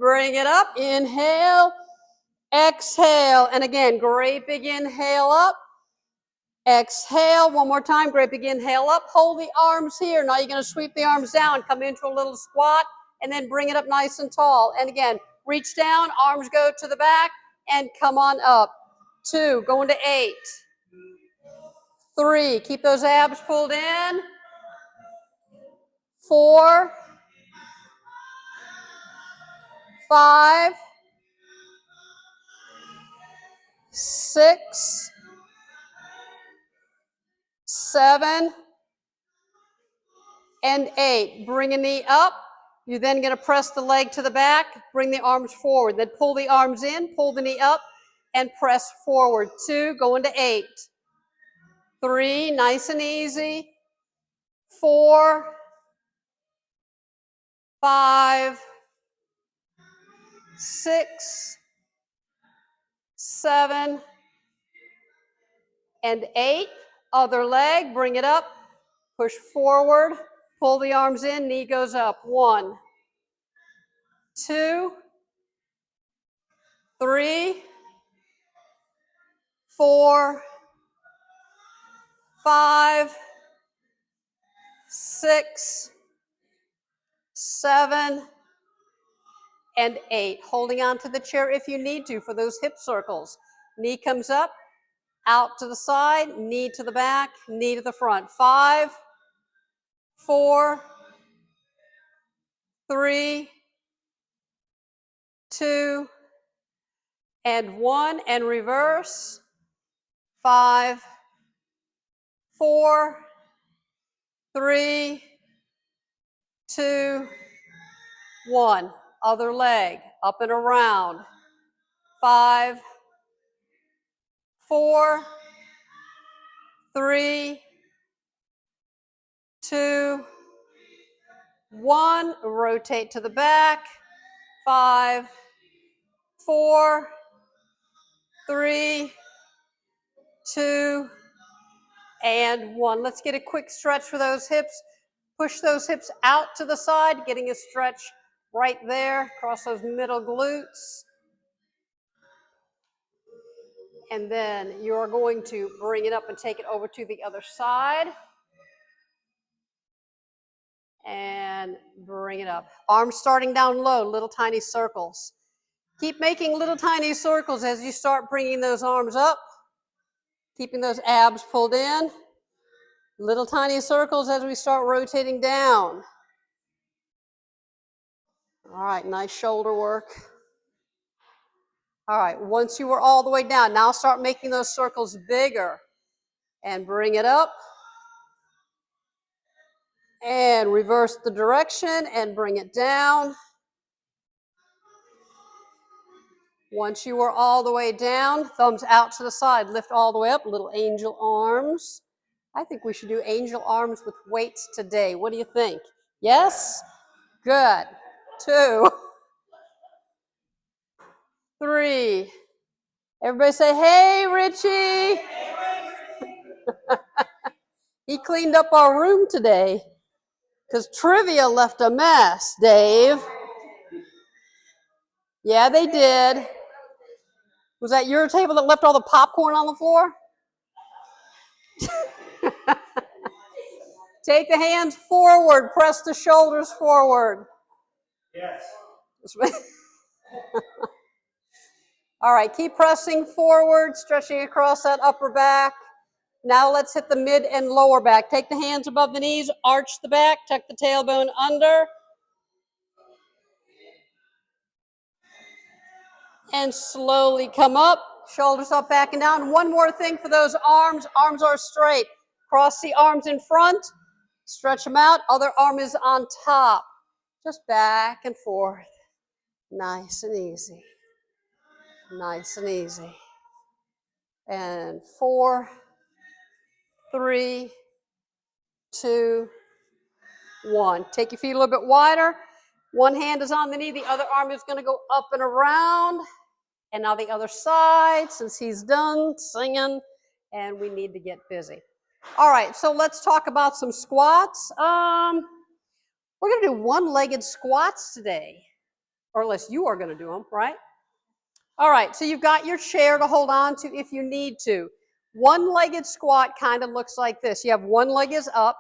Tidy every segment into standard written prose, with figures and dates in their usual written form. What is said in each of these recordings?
Bring it up. Inhale. Exhale. And again, great big inhale up. Exhale. One more time. Great big inhale up. Hold the arms here. Now you're going to sweep the arms down. Come into a little squat. And then bring it up nice and tall. And again, reach down. Arms go to the back. And come on up. 2. Going to 8. 3. Keep those abs pulled in. 4. 5. 6. 7. And 8. Bring a knee up. You're then going to press the leg to the back. Bring the arms forward. Then pull the arms in. Pull the knee up. And press forward. 2. Going to 8. 3. Nice and easy. 4. 5. 6. 7. And 8. Other leg. Bring it up. Push forward. Pull the arms in. Knee goes up. 1. 2. 3. 4. 5. 6. 7. And 8. Holding on to the chair if you need to for those hip circles. Knee comes up, out to the side, knee to the back, knee to the front. 5, 4, 3, 2, and 1. And reverse. 5, 4, 3, 2, 1. Other leg, up and around. 5, 4, 3, 2, 1. Rotate to the back. 5, 4, 3, 2, and 1. Let's get a quick stretch for those hips. Push those hips out to the side, getting a stretch right there across those middle glutes. And then you're going to bring it up and take it over to the other side. And bring it up. Arms starting down low, little tiny circles. Keep making little tiny circles as you start bringing those arms up. Keeping those abs pulled in. Little tiny circles as we start rotating down. All right, nice shoulder work. All right, once you were all the way down, now start making those circles bigger. And bring it up. And reverse the direction and bring it down. Once you are all the way down, thumbs out to the side, lift all the way up, little angel arms. I think we should do angel arms with weights today. What do you think? Yes? Good. 2, 3. Everybody say, hey, Richie. He cleaned up our room today because trivia left a mess, Dave. Yeah, they did. Was that your table that left all the popcorn on the floor? Take the hands forward. Press the shoulders forward. Yes. All right, keep pressing forward, stretching across that upper back. Now let's hit the mid and lower back. Take the hands above the knees, arch the back, tuck the tailbone under. And slowly come up, shoulders up, back and down. One more thing for those arms. Arms are straight. Cross the arms in front, stretch them out. Other arm is on top. Just back and forth. Nice and easy. Nice and easy. And 4, 3, 2, 1. Take your feet a little bit wider. One hand is on the knee. The other arm is going to go up and around. And now the other side, since he's done singing, and we need to get busy. All right, so let's talk about some squats. We're going to do one-legged squats today. or unless you are going to do them, right? All right, so you've got your chair to hold on to if you need to. One-legged squat kind of looks like this. You have one leg is up.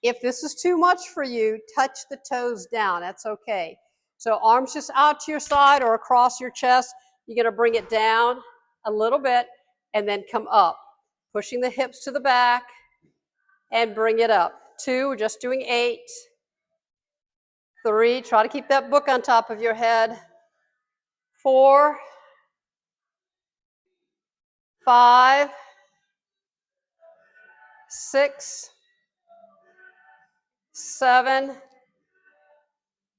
If this is too much for you, touch the toes down. That's okay. So arms just out to your side or across your chest. You're going to bring it down a little bit and then come up, pushing the hips to the back and bring it up. 2, we're just doing 8. 3, try to keep that book on top of your head. 4, 5, 6, 7,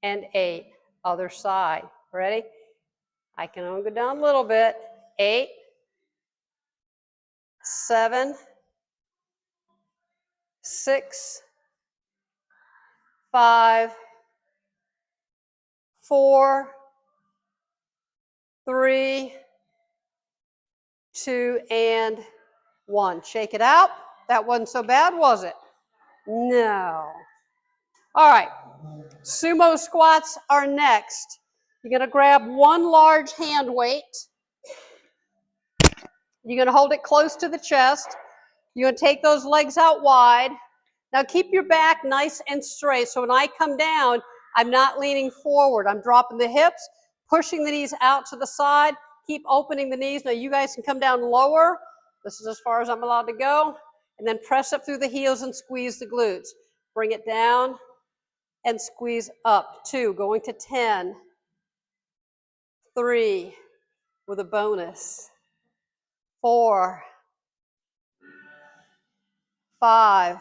and 8. Other side. Ready? I can only go down a little bit. 8, 7, 6, 5, 4, 3, 2, and 1. Shake it out. That wasn't so bad, was it? No. All right. Sumo squats are next. You're going to grab one large hand weight. You're going to hold it close to the chest. You're going to take those legs out wide. Now keep your back nice and straight. So when I come down, I'm not leaning forward. I'm dropping the hips, pushing the knees out to the side. Keep opening the knees. Now you guys can come down lower. This is as far as I'm allowed to go. And then press up through the heels and squeeze the glutes. Bring it down and squeeze up. 2, going to 10. 3, with a bonus. 4, 5,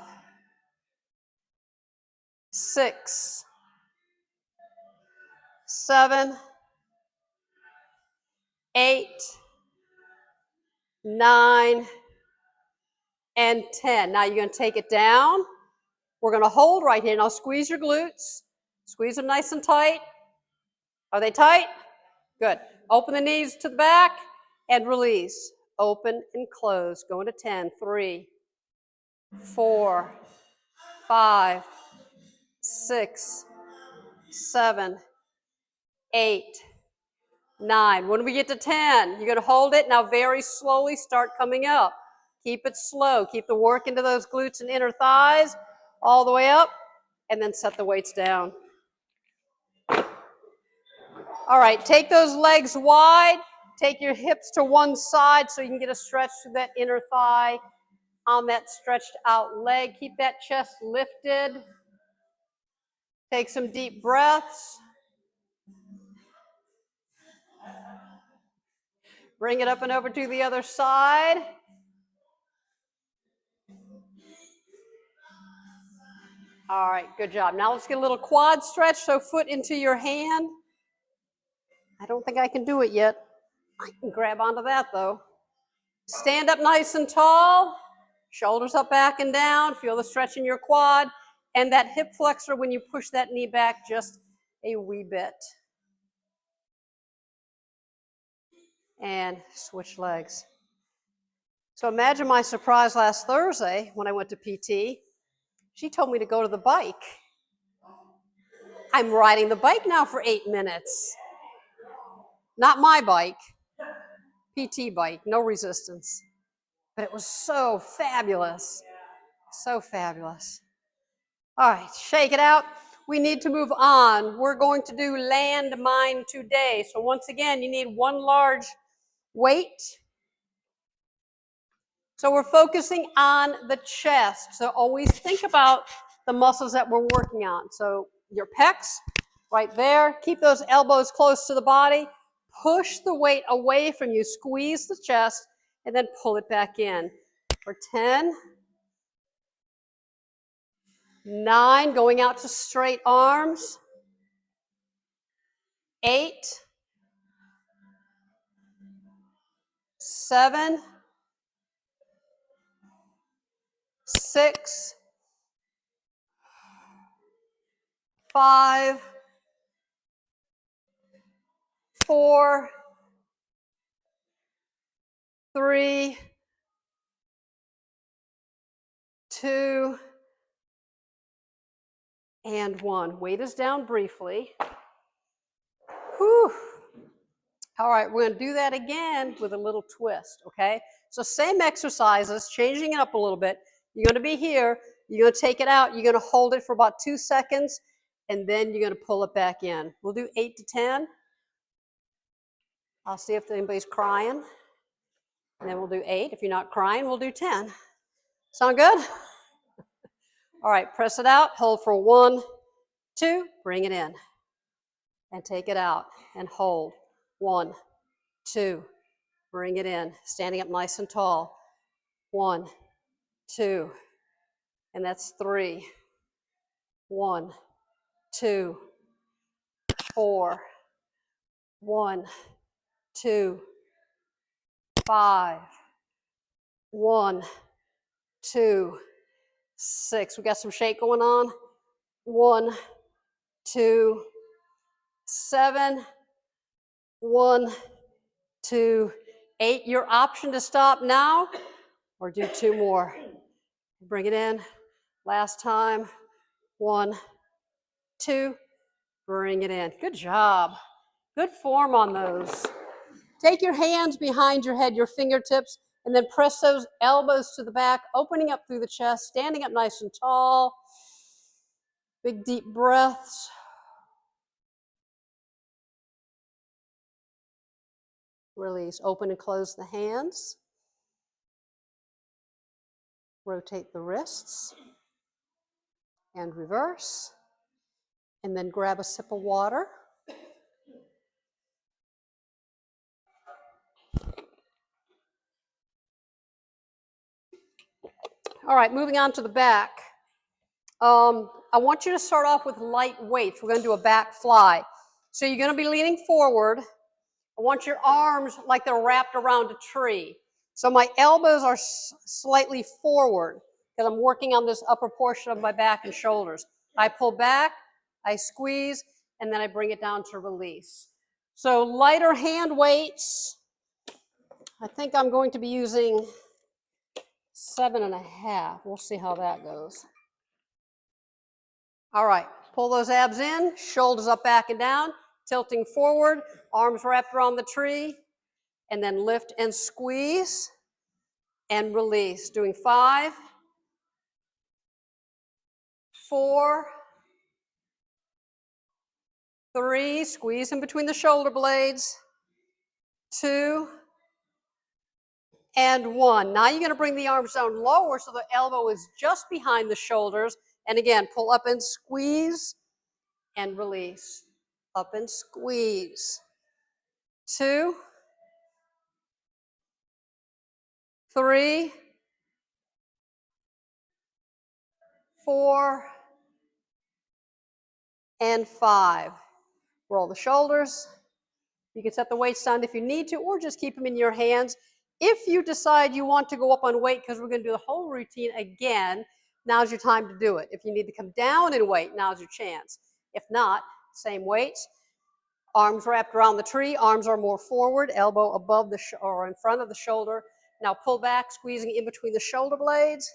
6, 7, 8, 9, and 10. Now you're going to take it down. We're going to hold right here. Now squeeze your glutes. Squeeze them nice and tight. Are they tight? Good. Open the knees to the back and release. Open and close. Going to 10. 3, 4, 5, 6, 7, 8, 9. When we get to 10, you're going to hold it. Now very slowly start coming up. Keep it slow. Keep the work into those glutes and inner thighs all the way up, and then set the weights down. All right, take those legs wide. Take your hips to one side so you can get a stretch to that inner thigh on that stretched out leg. Keep that chest lifted. Take some deep breaths. Bring it up and over to the other side. All right, good job. Now let's get a little quad stretch, so foot into your hand. I don't think I can do it yet. I can grab onto that though. Stand up nice and tall. Shoulders up, back, and down. Feel the stretch in your quad. And that hip flexor when you push that knee back just a wee bit. And switch legs. So imagine my surprise last Thursday when I went to PT. She told me to go to the bike. I'm riding the bike now for 8 minutes. Not my bike, PT bike, no resistance. But it was so fabulous. So fabulous. All right, shake it out. We need to move on. We're going to do landmine today. So once again, you need one large weight. So we're focusing on the chest. So always think about the muscles that we're working on. So your pecs, right there. Keep those elbows close to the body. Push the weight away from you. Squeeze the chest and then pull it back in. For 10, 9, going out to straight arms. 8, 7, 6, 5, 4, 3, 2, and 1. Weight is down briefly. Whew. All right, we're gonna do that again with a little twist, okay? So same exercises, changing it up a little bit. You're gonna be here, you're gonna take it out, you're gonna hold it for about 2 seconds, and then you're gonna pull it back in. We'll do 8 to 10. I'll see if anybody's crying. And then we'll do 8. If you're not crying, we'll do 10. Sound good? All right, press it out, hold for 1, 2, bring it in. And take it out and hold. 1, 2, bring it in. Standing up nice and tall. 1, 2, and that's 3. 1, 2, 4. 1, 2, 5. 1, 2, 6. We got some shake going on. 1, 2, 7. 1, 2, 8. Your option to stop now or do 2 more. Bring it in. Last time. 1, 2. Bring it in. Good job. Good form on those. Take your hands behind your head, your fingertips, and then press those elbows to the back, opening up through the chest, standing up nice and tall. Big deep breaths. Release. Open and close the hands. Rotate the wrists. And reverse. And then grab a sip of water. All right, moving on to the back. I want you to start off with light weights. We're going to do a back fly. So you're going to be leaning forward. I want your arms like they're wrapped around a tree. So my elbows are slightly forward because I'm working on this upper portion of my back and shoulders. I pull back, I squeeze, and then I bring it down to release. So lighter hand weights. I think I'm going to be using 7.5. We'll see how that goes. All right, pull those abs in, shoulders up, back, and down, tilting forward, arms wrapped around the tree, and then lift and squeeze and release. Doing 5, 4, 3, squeeze in between the shoulder blades, 2, and 1. Now you're going to bring the arms down lower so the elbow is just behind the shoulders. And again, pull up and squeeze and release. Up and squeeze. 2, 3, 4, and 5. Roll the shoulders. You can set the weights down if you need to, or just keep them in your hands. If you decide you want to go up on weight, because we're going to do the whole routine again, now's your time to do it. If you need to come down in weight, now's your chance. If not, same weights. Arms wrapped around the tree, arms are more forward, elbow above the or in front of the shoulder. Now pull back, squeezing in between the shoulder blades,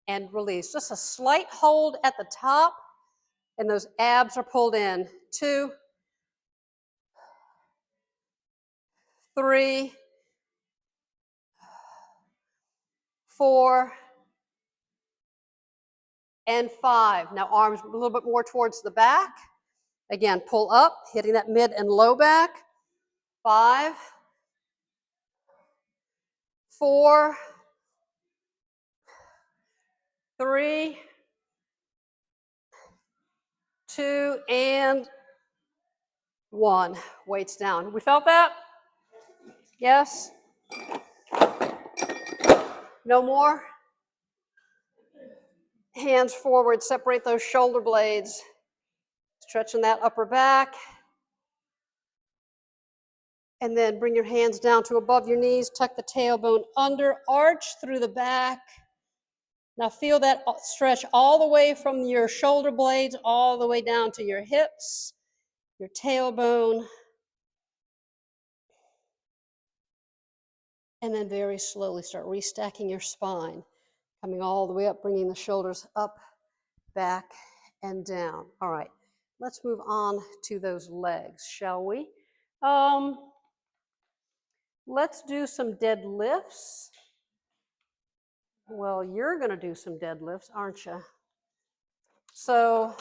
and release. Just a slight hold at the top, and those abs are pulled in. 2, 3, 4, and 5. Now arms a little bit more towards the back. Again, pull up, hitting that mid and low back. 5, 4, 3, 2, and 1. Weights down. We felt that? Yes? No more? Hands forward, separate those shoulder blades. Stretching that upper back. And then bring your hands down to above your knees, tuck the tailbone under, arch through the back. Now feel that stretch all the way from your shoulder blades, all the way down to your hips, your tailbone. And then very slowly start restacking your spine, coming all the way up, bringing the shoulders up, back, and down. All right, let's move on to those legs, shall we? Let's do some deadlifts. Well, you're going to do some deadlifts, aren't you? So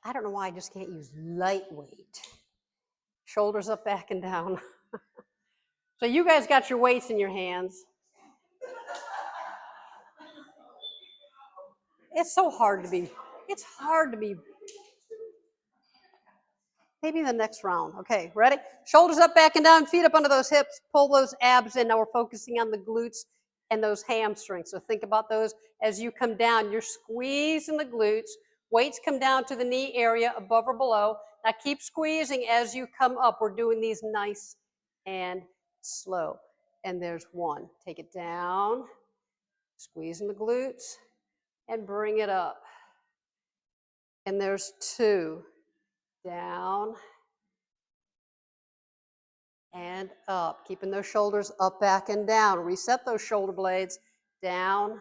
I don't know why I just can't use lightweight. Shoulders up, back, and down. So you guys got your weights in your hands. It's so hard to be, it's hard to be. Maybe the next round. Okay, ready? Shoulders up, back, and down, feet up under those hips, pull those abs in. Now we're focusing on the glutes and those hamstrings. So think about those as you come down. You're squeezing the glutes. Weights come down to the knee area, above or below. Now keep squeezing as you come up. We're doing these nice and slow. And there's one. Take it down, squeezing the glutes, and bring it up. And there's two. Down and up, keeping those shoulders up, back, and down. Reset those shoulder blades. Down.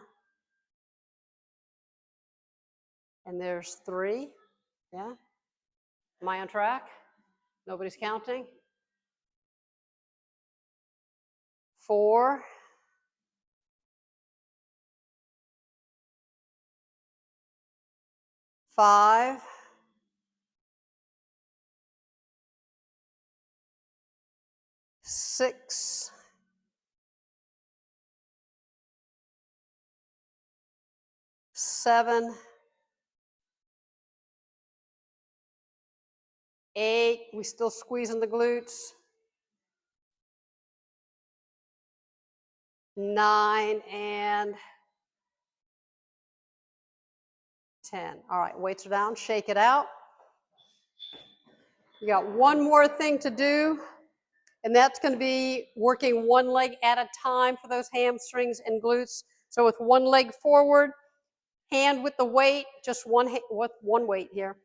And there's three. Yeah. Am I on track? Nobody's counting? 4. 5. 6. 7. 8. We still squeezing the glutes. 9 and 10. All right, weights are down. Shake it out. You got one more thing to do, and that's going to be working one leg at a time for those hamstrings and glutes. So with one leg forward, hand with the weight, just one weight here.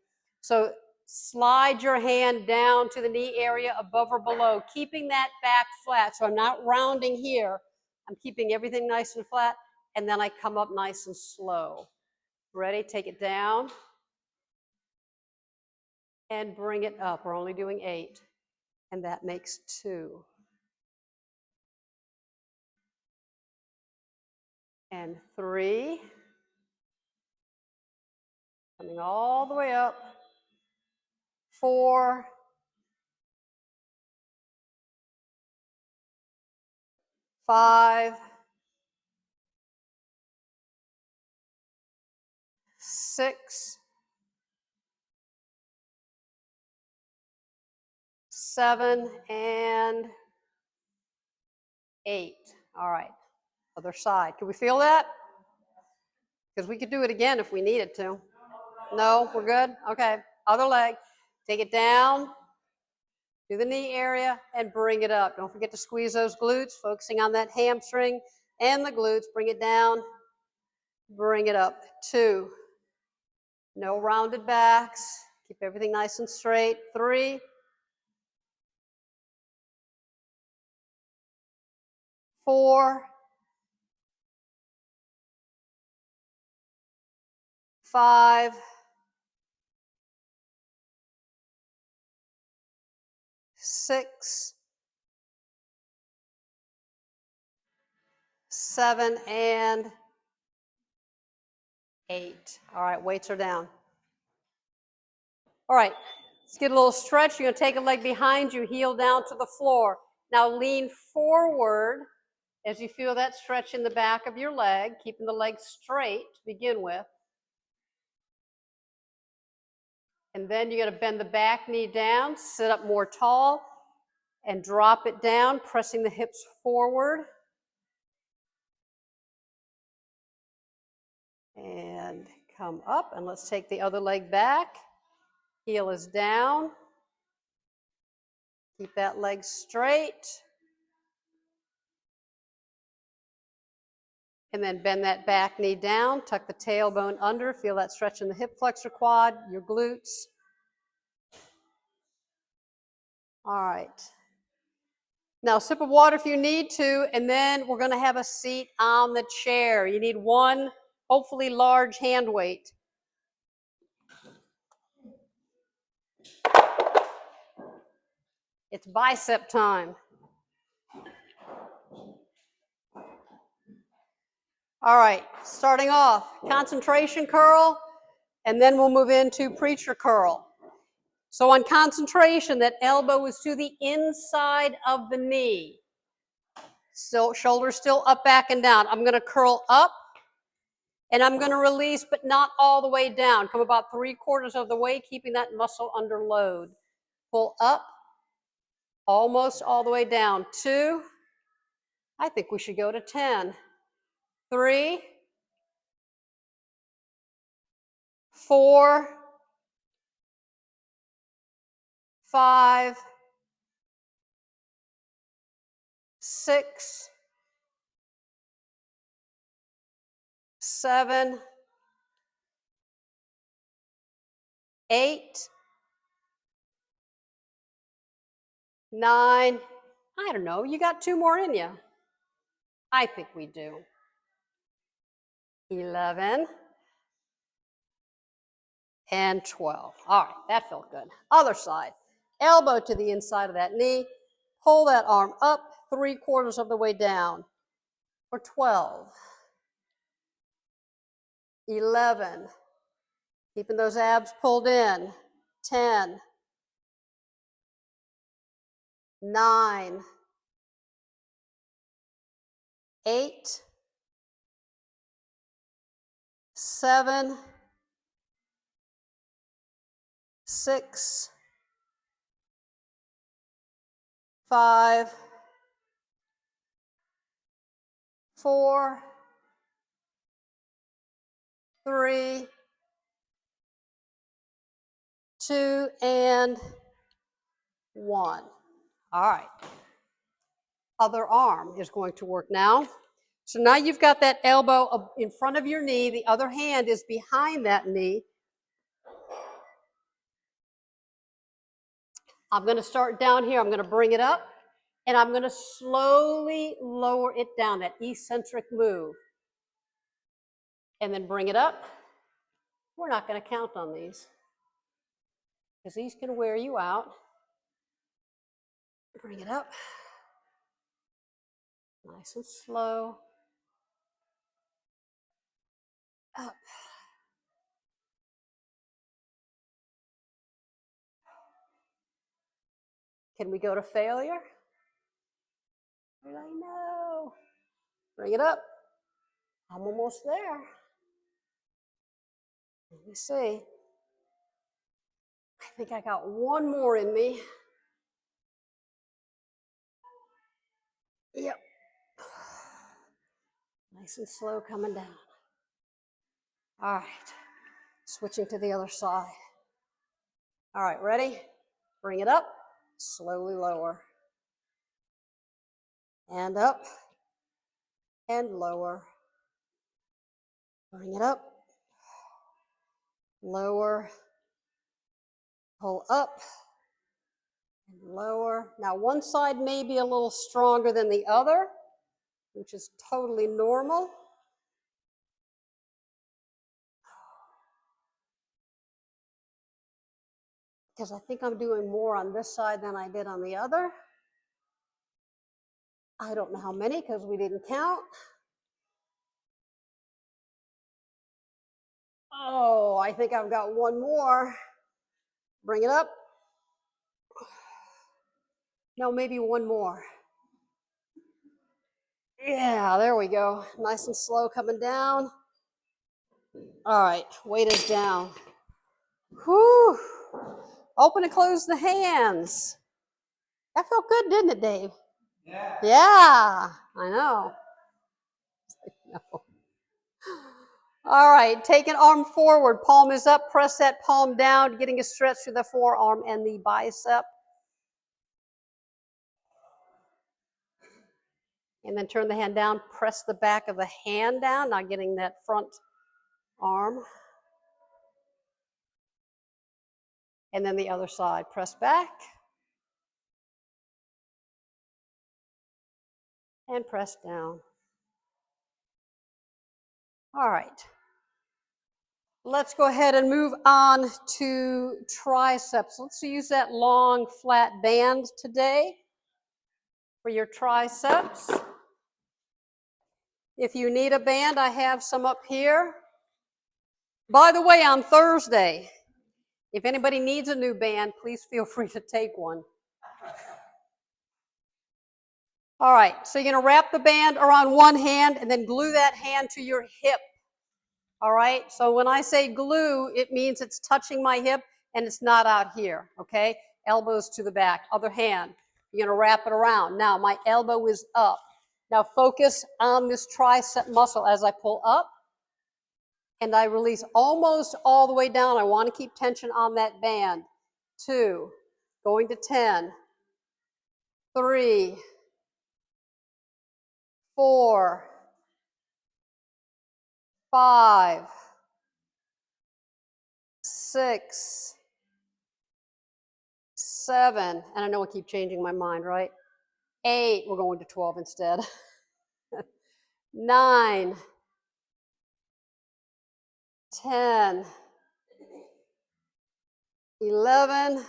So slide your hand down to the knee area above or below, keeping that back flat. So I'm not rounding here. I'm keeping everything nice and flat, and then I come up nice and slow. Ready? Take it down and bring it up. We're only doing 8, and that makes 2. And 3. Coming all the way up. 4. 5. 6. 7 and 8. All right, other side. Can we feel that? Because we could do it again if we needed to. No, we're good? Okay, other leg. Take it down to the knee area and bring it up. Don't forget to squeeze those glutes, focusing on that hamstring and the glutes. Bring it down, bring it up. 2. No rounded backs. Keep everything nice and straight. 3. 4. 5. 6. 7 and 8. All right, weights are down. All right, let's get a little stretch. You're going to take a leg behind you, heel down to the floor. Now lean forward as you feel that stretch in the back of your leg, keeping the leg straight to begin with. And then you're going to bend the back knee down, sit up more tall, and drop it down, pressing the hips forward. And come up, and let's take the other leg back. Heel is down. Keep that leg straight. And then bend that back knee down, tuck the tailbone under, feel that stretch in the hip flexor quad, your glutes. All right. Now sip of water if you need to, and then we're going to have a seat on the chair. You need one, hopefully large hand weight. It's bicep time. All right, starting off, concentration curl, and then we'll move into preacher curl. So on concentration, that elbow is to the inside of the knee. So shoulders still up, back, and down. I'm going to curl up, and I'm going to release, but not all the way down. Come about 3/4 of the way, keeping that muscle under load. Pull up, almost all the way down. 2. I think we should go to 10. 3, 4, 5, 6, 7, 8, 9. I don't know, you got 2 more in you. I think we do. 11 and 12. All right, that felt good. Other side. Elbow to the inside of that knee. Pull that arm up 3/4 of the way down for 12. 11. Keeping those abs pulled in. 10. 9. 8. 7. 6. 5. 4. 3. 2 and 1. All right. Other arm is going to work now. So now you've got that elbow in front of your knee. The other hand is behind that knee. I'm going to start down here. I'm going to bring it up, and I'm going to slowly lower it down, that eccentric move. And then bring it up. We're not going to count on these because these can wear you out. Bring it up. Nice and slow. Up. Can we go to failure? I know. Bring it up. I'm almost there. Let me see. I think I got one more in me. Yep. Nice and slow coming down. All right. Switching to the other side. All right, ready? Bring it up. Slowly lower. And up. And lower. Bring it up. Lower. Pull up. And lower. Now one side may be a little stronger than the other, which is totally normal. Because I think I'm doing more on this side than I did on the other. I don't know how many because we didn't count. Oh, I think I've got one more. Bring it up. No, maybe one more. Yeah, there we go. Nice and slow coming down. All right, weight is down. Whew. Open and close the hands. That felt good, didn't it, Dave? Yeah. Yeah, I know. No. All right, take an arm forward. Palm is up. Press that palm down, getting a stretch through the forearm and the bicep. And then turn the hand down. Press the back of the hand down, not getting that front arm. And then the other side. Press back. And press down. All right. Let's go ahead and move on to triceps. Let's use that long flat band today for your triceps. If you need a band, I have some up here. By the way, on Thursday, if anybody needs a new band, please feel free to take one. All right, so you're going to wrap the band around one hand and then glue that hand to your hip. All right, so when I say glue, it means it's touching my hip and it's not out here, okay? Elbows to the back, other hand. You're going to wrap it around. Now, my elbow is up. Now, focus on this tricep muscle as I pull up and I release almost all the way down. I want to keep tension on that band. 2, going to 10, 3, 4, 5, 6, 7, and I know I keep changing my mind, right? 8, we're going to 12 instead. 9, 10, 11,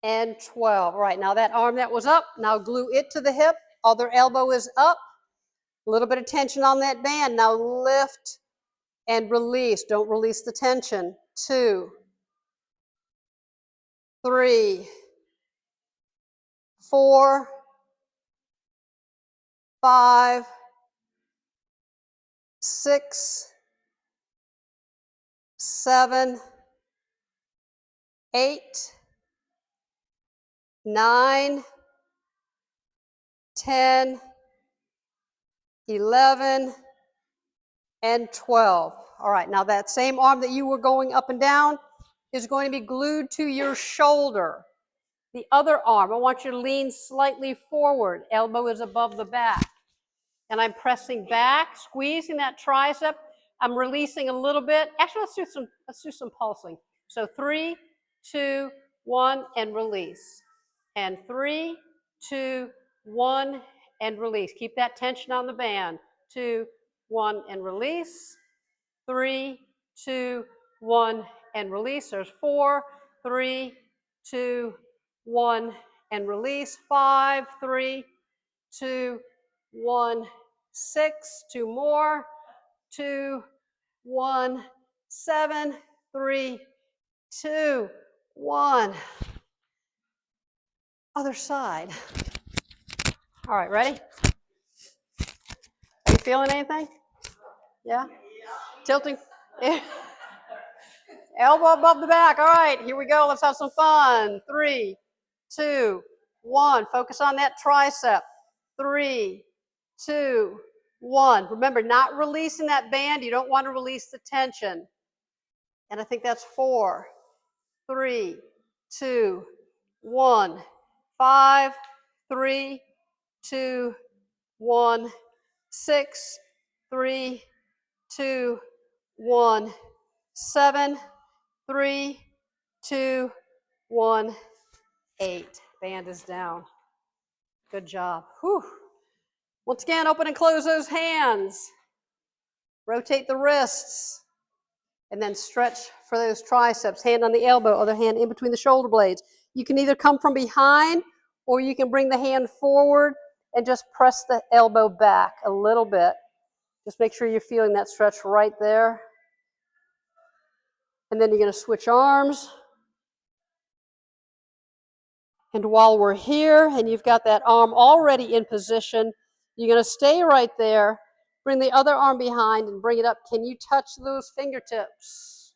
and 12. All right, now that arm that was up, now glue it to the hip. Other elbow is up. A little bit of tension on that band. Now lift and release. Don't release the tension. 2, 3, 4, 5, 6, 7, 8, 9, 10, 11, and 12. All right, now that same arm that you were going up and down is going to be glued to your shoulder. The other arm, I want you to lean slightly forward. Elbow is above the back. And I'm pressing back, squeezing that tricep. I'm releasing a little bit. Actually, let's do some pulsing. So 3, 2, 1, and release. And 3, 2, 1, and release. Keep that tension on the band. 2, 1, and release. 3, 2, 1, and release. There's 4, 3, 2, 1, and release. 5, 3, 2, 1, 6. 2 more. 2, 1, 7, 3, 2, 1. Other side. All right, ready? Are you feeling anything? Yeah? Tilting? Elbow above the back. All right, here we go. Let's have some fun. 3, 2, 1. Focus on that tricep. 3, 2, 1. Remember, not releasing that band. You don't want to release the tension. And I think that's 4, 3, 2, 1. 5, 3, 2, 1. 6, 3, 2, 1. 7, 3, 2, 1. 8. Band is down. Good job. Whew. Once again, open and close those hands. Rotate the wrists. And then stretch for those triceps. Hand on the elbow, other hand in between the shoulder blades. You can either come from behind or you can bring the hand forward and just press the elbow back a little bit. Just make sure you're feeling that stretch right there. And then you're going to switch arms. And while we're here and you've got that arm already in position, you're going to stay right there. Bring the other arm behind and bring it up. Can you touch those fingertips?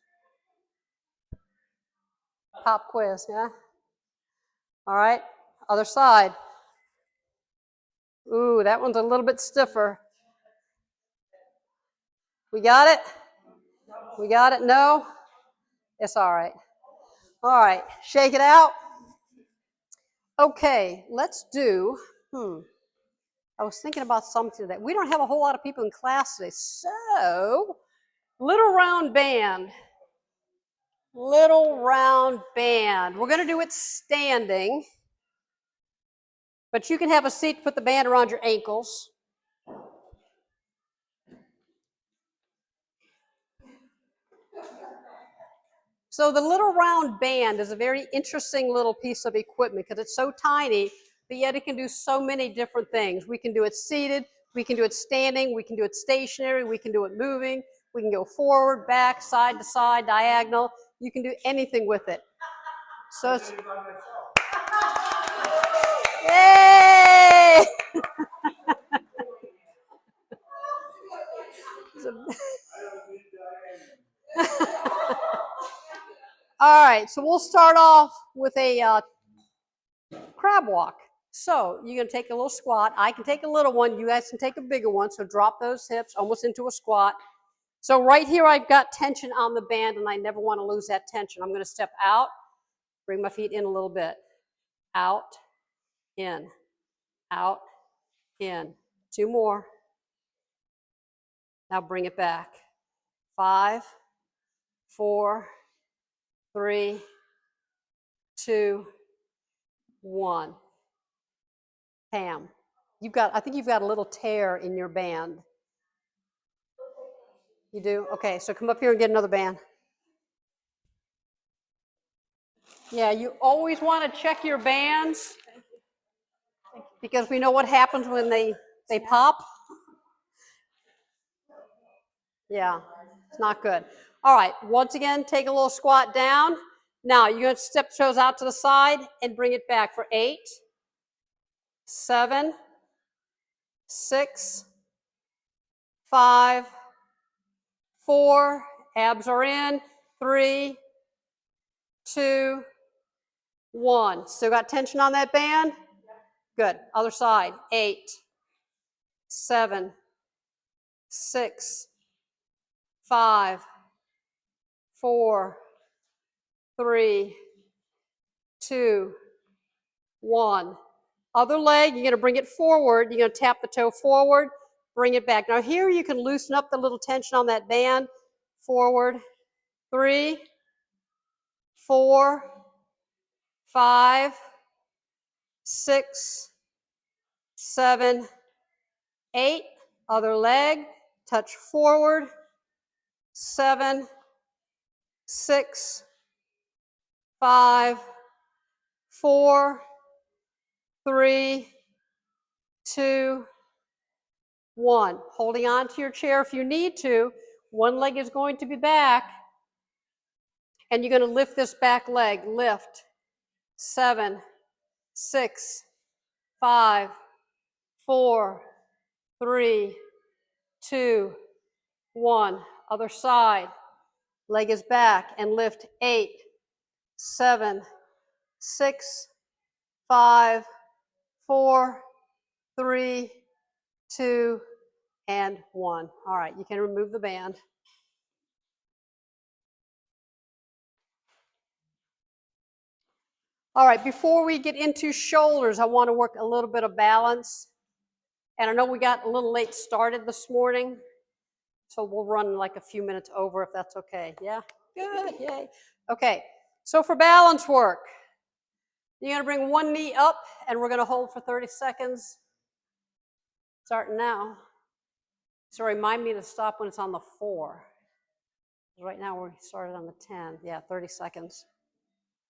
Pop quiz, yeah? All right, other side. Ooh, that one's a little bit stiffer. We got it? We got it? No? It's all right. All right, shake it out. Okay, let's do, I was thinking about something today. We don't have a whole lot of people in class today, so little round band. Little round band. We're going to do it standing, but you can have a seat to put the band around your ankles. So the little round band is a very interesting little piece of equipment because it's so tiny, but yet it can do so many different things. We can do it seated, we can do it standing, we can do it stationary, we can do it moving, we can go forward, back, side to side, diagonal. You can do anything with it. So it's, yay! All right, so we'll start off with a crab walk. So you're going to take a little squat. I can take a little one. You guys can take a bigger one. So drop those hips almost into a squat. So right here, I've got tension on the band, and I never want to lose that tension. I'm going to step out, bring my feet in a little bit. Out, in, out, in. 2 more. Now bring it back. 5, 4, 3, 2, 1. Pam, I think you've got a little tear in your band. You do? Okay, so come up here and get another band. Yeah, you always want to check your bands because we know what happens when they pop. Yeah, it's not good. All right, once again, take a little squat down. Now you're going to step toes out to the side and bring it back for 8, 7, 6, 5, 4, abs are in, 3, 2, 1. Still got tension on that band? Good. Other side. 8, 7, 6, 5, 4, 3, 2, 1. Other leg, you're going to bring it forward. You're going to tap the toe forward, bring it back. Now here you can loosen up the little tension on that band. Forward. 3, 4, 5, 6, 7, 8. Other leg, touch forward. 7, 6, 5, 4, 3, 2, 1. Holding on to your chair if you need to. One leg is going to be back. And you're going to lift this back leg. Lift. 7, 6, 5, 4, 3, 2, 1. Other side. Leg is back and lift. 8, 7, 6, 5, 4, 3, 2, and 1. All right, you can remove the band. All right, before we get into shoulders, I want to work a little bit of balance. And I know we got a little late started this morning, so we'll run like a few minutes over if that's okay. Yeah? Good, yay. Okay, so for balance work, you're going to bring one knee up, and we're going to hold for 30 seconds, starting now. So remind me to stop when it's on the 4. Right now we started on the 10. Yeah, 30 seconds.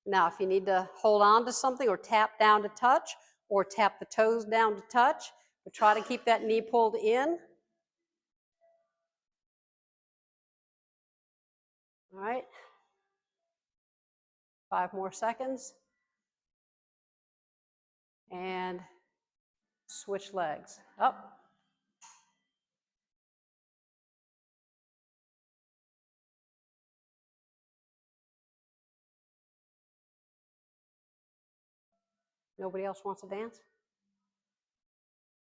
Now, if you need to hold on to something or tap down to touch or tap the toes down to touch, but try to keep that knee pulled in. All right. 5 more seconds. And switch legs. Up. Nobody else wants to dance?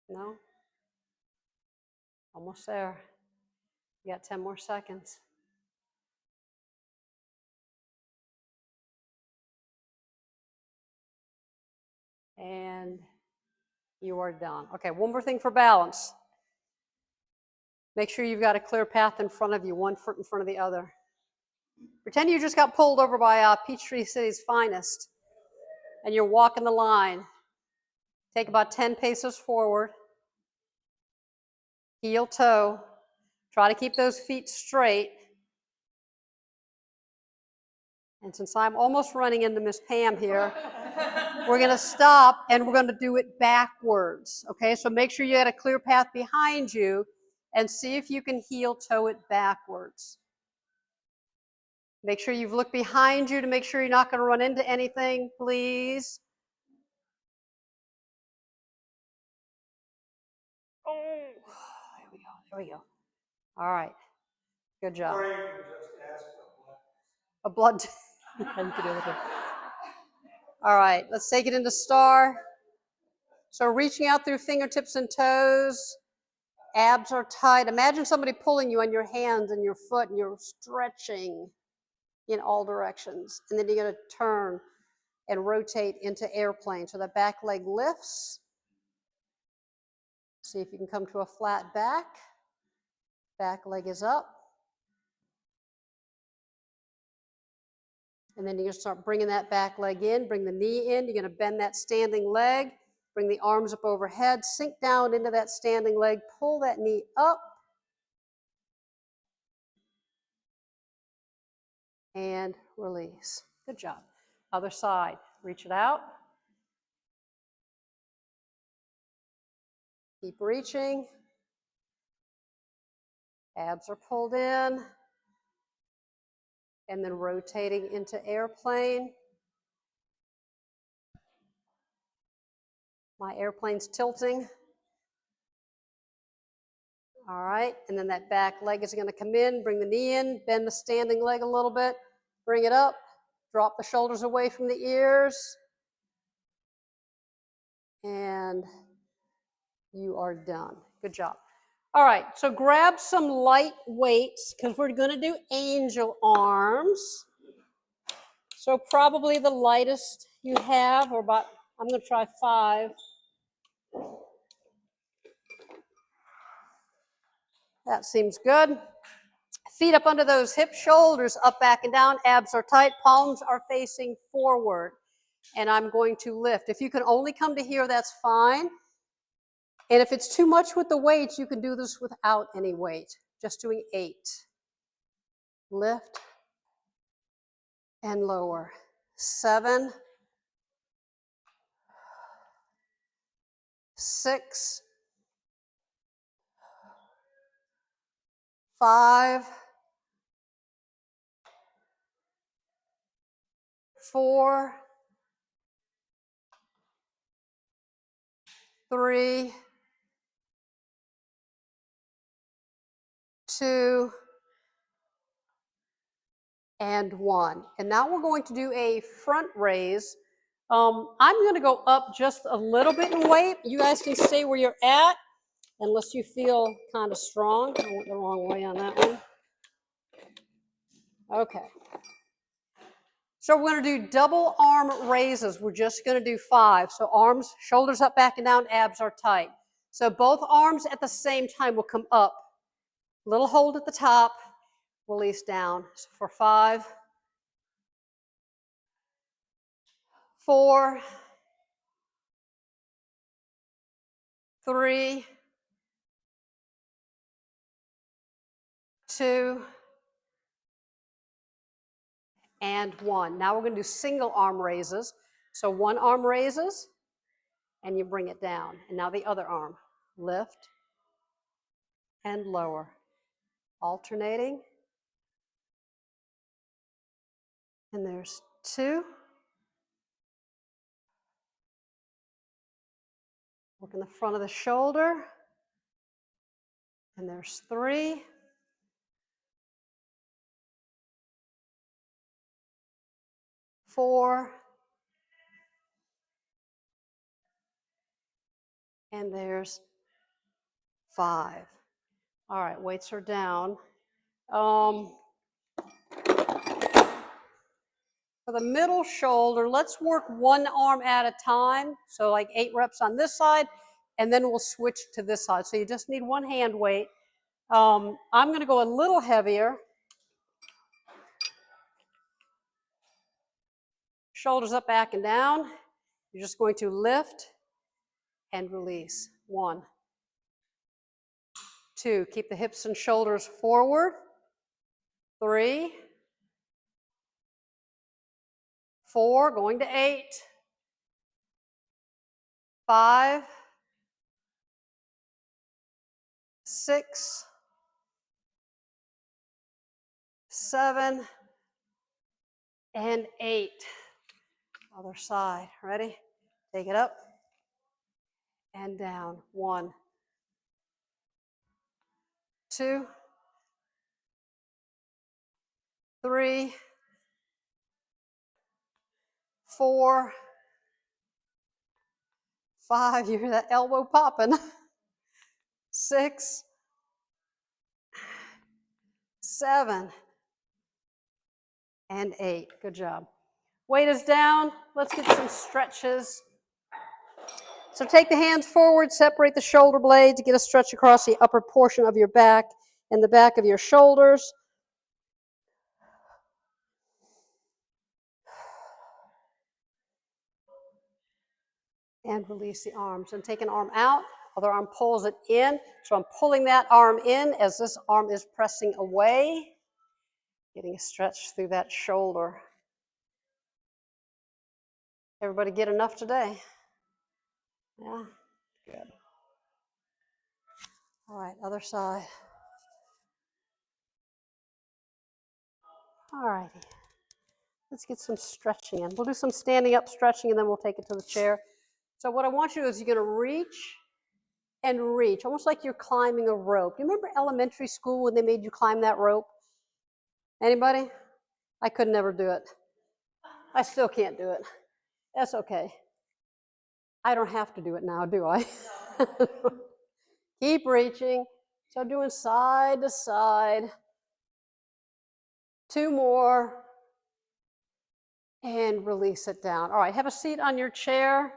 No? Almost there. You got 10 more seconds. And you are done. Okay, one more thing for balance. Make sure you've got a clear path in front of you, one foot in front of the other. Pretend you just got pulled over by Peachtree City's finest, and you're walking the line. Take about 10 paces forward. Heel toe. Try to keep those feet straight. And since I'm almost running into Miss Pam here, we're going to stop and we're going to do it backwards. Okay, so make sure you got a clear path behind you and see if you can heel toe it backwards. Make sure you've looked behind you to make sure you're not going to run into anything, please. Oh, there we go. There we go. All right. Good job. Or you can just ask a blood. All right, let's take it into star. So reaching out through fingertips and toes. Abs are tight. Imagine somebody pulling you on your hands and your foot, and you're stretching in all directions. And then you're going to turn and rotate into airplane. So the back leg lifts. See if you can come to a flat back. Back leg is up. And then you're going to start bringing that back leg in. Bring the knee in. You're going to bend that standing leg. Bring the arms up overhead. Sink down into that standing leg. Pull that knee up. And release. Good job. Other side. Reach it out. Keep reaching. Abs are pulled in. And then rotating into airplane. My airplane's tilting. All right, and then that back leg is going to come in, bring the knee in, bend the standing leg a little bit, bring it up, drop the shoulders away from the ears, and you are done. Good job. All right, so grab some light weights because we're going to do angel arms. So probably the lightest you have, or about, I'm going to try 5. That seems good. Feet up under those hips, shoulders up, back, and down. Abs are tight. Palms are facing forward. And I'm going to lift. If you can only come to here, that's fine. And if it's too much with the weights, you can do this without any weight. Just doing 8. Lift and lower. 7, 6, 5, 4, 3, 2, and 1. And now we're going to do a front raise. I'm going to go up just a little bit in weight. You guys can stay where you're at unless you feel kind of strong. I went the wrong way on that one. Okay. So we're going to do double arm raises. We're just going to do 5. So arms, shoulders up, back, and down, abs are tight. So both arms at the same time will come up. Little hold at the top, release down. So for 5, 4, 3, 2, and 1. Now we're going to do single arm raises. So one arm raises, and you bring it down. And now the other arm. Lift and lower. Alternating. And there's 2. Work in the front of the shoulder. And there's 3. 4. And there's 5. All right, weights are down. For the middle shoulder, let's work one arm at a time. So like 8 reps on this side, and then we'll switch to this side. So you just need one hand weight. I'm going to go a little heavier. Shoulders up, back, and down. You're just going to lift and release. 1, 2. Keep the hips and shoulders forward. 3, 4, going to 8, 5, 6, 7, and 8. Other side. Ready? Take it up and down. 1, 2, 3, 4, 5. You hear that elbow popping. 6, 7, and 8. Good job. Weight is down. Let's get some stretches. So take the hands forward, separate the shoulder blades, get a stretch across the upper portion of your back and the back of your shoulders. And release the arms. And take an arm out, other arm pulls it in. So I'm pulling that arm in as this arm is pressing away, getting a stretch through that shoulder. Everybody get enough today? Yeah, good. All right, other side. All righty. Let's get some stretching in. We'll do some standing up stretching and then we'll take it to the chair. So what I want you to do is you're going to reach and reach, almost like you're climbing a rope. Do you remember elementary school when they made you climb that rope? Anybody? I could never do it. I still can't do it. That's okay. I don't have to do it now, do I? Keep reaching. So doing side to side. 2 more. And release it down. All right, have a seat on your chair.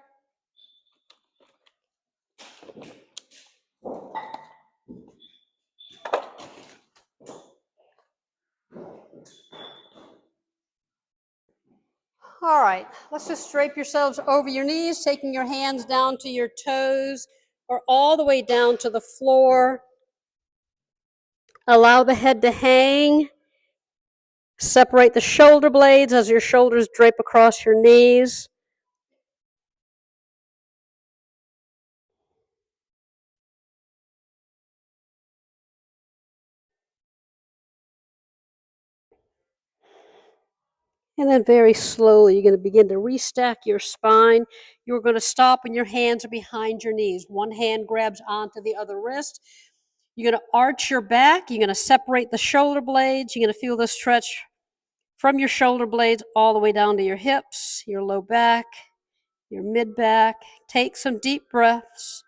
All right, let's just drape yourselves over your knees, taking your hands down to your toes or all the way down to the floor. Allow the head to hang. Separate the shoulder blades as your shoulders drape across your knees. And then very slowly, you're going to begin to restack your spine. You're going to stop when your hands are behind your knees. One hand grabs onto the other wrist. You're going to arch your back. You're going to separate the shoulder blades. You're going to feel the stretch from your shoulder blades all the way down to your hips, your low back, your mid back. Take some deep breaths.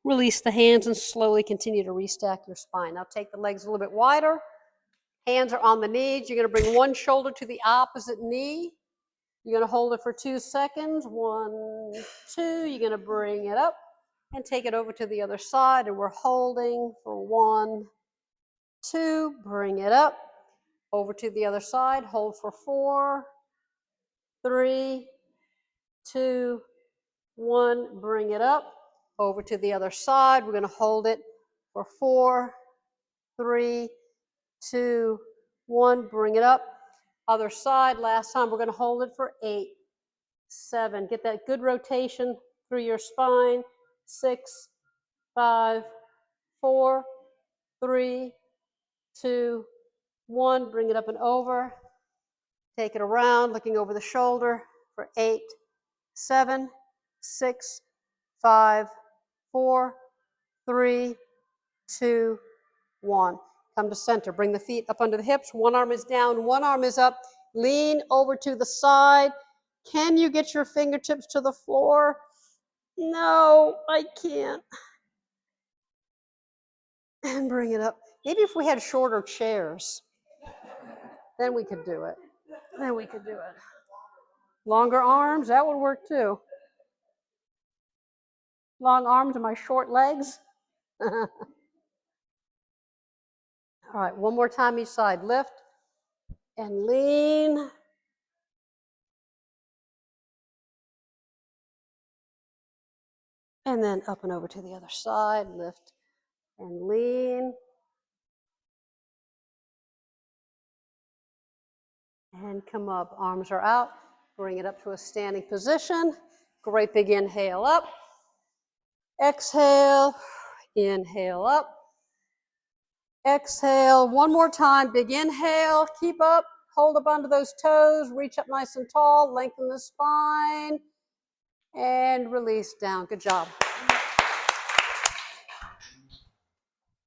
Release the hands and slowly continue to restack your spine. Now take the legs a little bit wider. Hands are on the knees. You're going to bring one shoulder to the opposite knee. You're going to hold it for 2 seconds. 1, 2. You're going to bring it up and take it over to the other side. And we're holding for 1, 2. Bring it up. Over to the other side. Hold for 4, 3, 2, 1. Bring it up. Over to the other side. We're going to hold it for 4, 3, 2, 1. Bring it up. Other side. Last time. We're going to hold it for 8, 7. Get that good rotation through your spine. 6, 5, 4, 3, 2, 1. Bring it up and over. Take it around, looking over the shoulder for 8, 7, 6, 5, 4, 3, 2, 1. Come to center. Bring the feet up under the hips. One arm is down, one arm is up. Lean over to the side. Can you get your fingertips to the floor? No, I can't. And bring it up. Maybe if we had shorter chairs, then we could do it. Then we could do it. Longer arms, that would work too. Long arms and my short legs. All right, one more time each side. Lift and lean. And then up and over to the other side. Lift and lean. And come up, arms are out. Bring it up to a standing position. Great big inhale up. Exhale, inhale up. Exhale, one more time, big inhale, keep up, hold up onto those toes, reach up nice and tall, lengthen the spine, and release down. Good job.